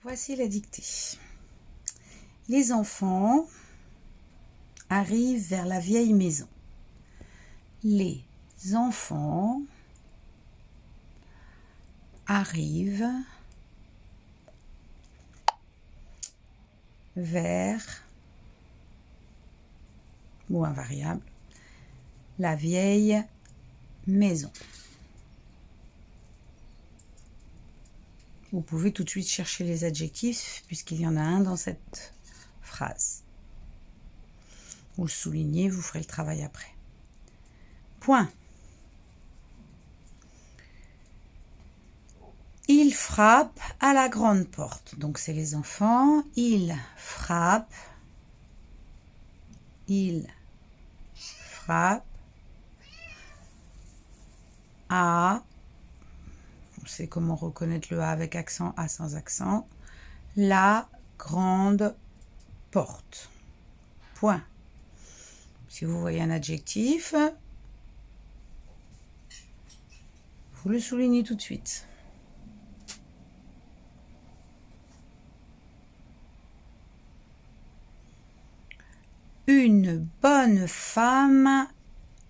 Voici la dictée. Les enfants arrivent vers la vieille maison. Les enfants arrivent vers, mot invariable, la vieille maison. Vous pouvez tout de suite chercher les adjectifs puisqu'il y en a un dans cette phrase. Vous le soulignez, vous ferez le travail après. Point. Il frappe à la grande porte. Donc c'est les enfants. Il frappe. Il frappe à... On sait comment reconnaître le A avec accent, A sans accent. La grande porte. Point. Si vous voyez un adjectif, vous le soulignez tout de suite. Une bonne femme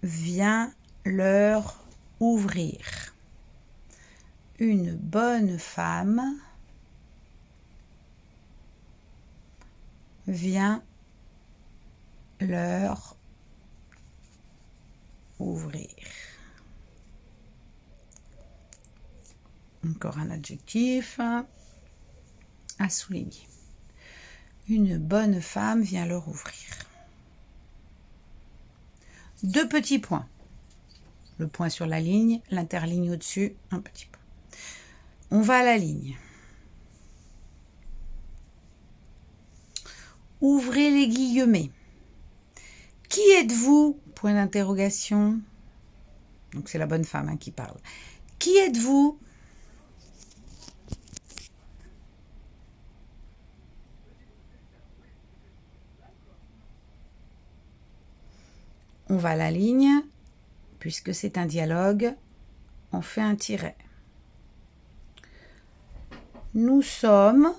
vient leur ouvrir. Une bonne femme vient leur ouvrir. Encore un adjectif à souligner. Une bonne femme vient leur ouvrir. Deux petits points. Le point sur la ligne, l'interligne au-dessus, un petit point. On va à la ligne. Ouvrez les guillemets. Qui êtes-vous? Point d'interrogation. Donc c'est la bonne femme qui parle. Qui êtes-vous? On va à la ligne. Puisque c'est un dialogue, on fait un tiret. Nous sommes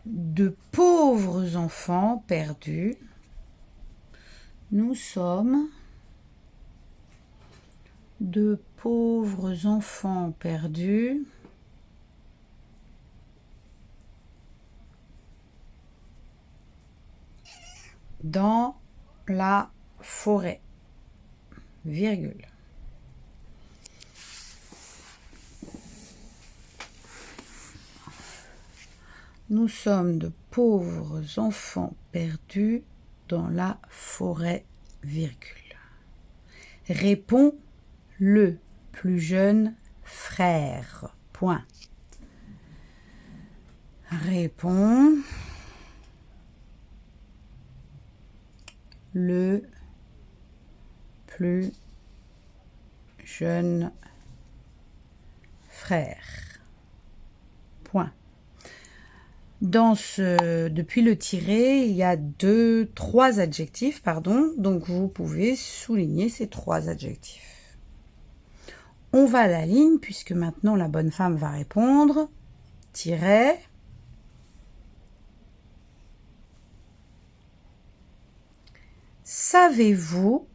de pauvres enfants perdus. Nous sommes de pauvres enfants perdus dans la forêt, virgule. Nous sommes de pauvres enfants perdus dans la forêt, virgule. Répond le plus jeune frère. Point. Répond le plus jeune frère. Point. Depuis le tiret, il y a trois adjectifs, donc vous pouvez souligner ces trois adjectifs. On va à la ligne, puisque maintenant la bonne femme va répondre. Tiret. Savez-vous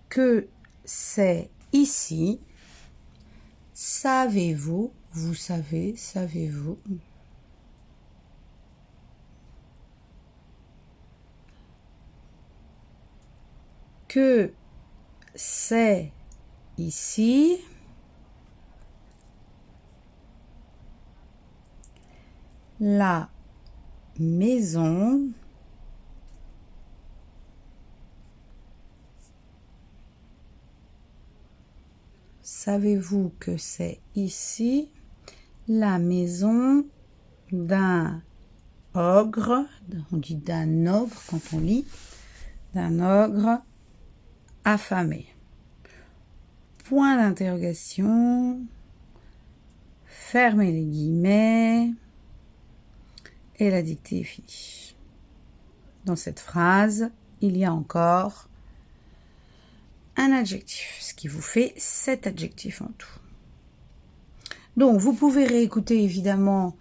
que c'est ici? Savez-vous? Vous savez, savez-vous? Que c'est ici la maison Savez-vous que c'est ici la maison d'un ogre? On dit d'un ogre quand on lit. D'un ogre affamé. Point d'interrogation. Fermez les guillemets. Et la dictée est finie. Dans cette phrase, il y a encore un adjectif, ce qui vous fait 7 adjectifs en tout. Donc, vous pouvez réécouter évidemment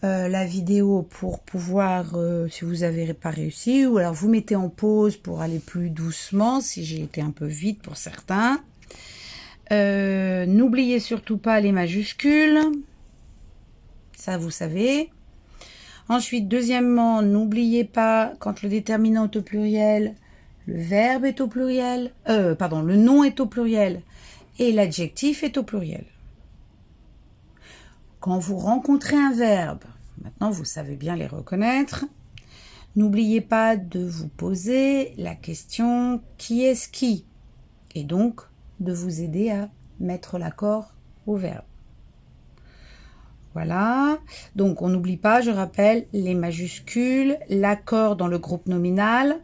la vidéo pour pouvoir, si vous n'avez pas réussi, ou alors vous mettez en pause pour aller plus doucement, si j'ai été un peu vite pour certains. N'oubliez surtout pas les majuscules, ça vous savez. Ensuite, deuxièmement, n'oubliez pas, quand le déterminant est au pluriel, le verbe est au pluriel, le nom est au pluriel et l'adjectif est au pluriel. Quand vous rencontrez un verbe, maintenant vous savez bien les reconnaître, n'oubliez pas de vous poser la question qui est-ce qui, et donc de vous aider à mettre l'accord au verbe. Voilà, donc on n'oublie pas, je rappelle, les majuscules, l'accord dans le groupe nominal,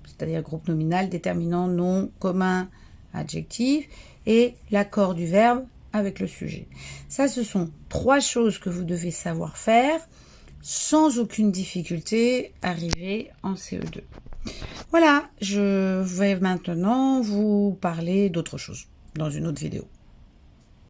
c'est-à-dire groupe nominal, déterminant, nom, commun, adjectif, et l'accord du verbe avec le sujet. Ça, ce sont 3 choses que vous devez savoir faire sans aucune difficulté arriver en CE2. Voilà, je vais maintenant vous parler d'autre chose dans une autre vidéo.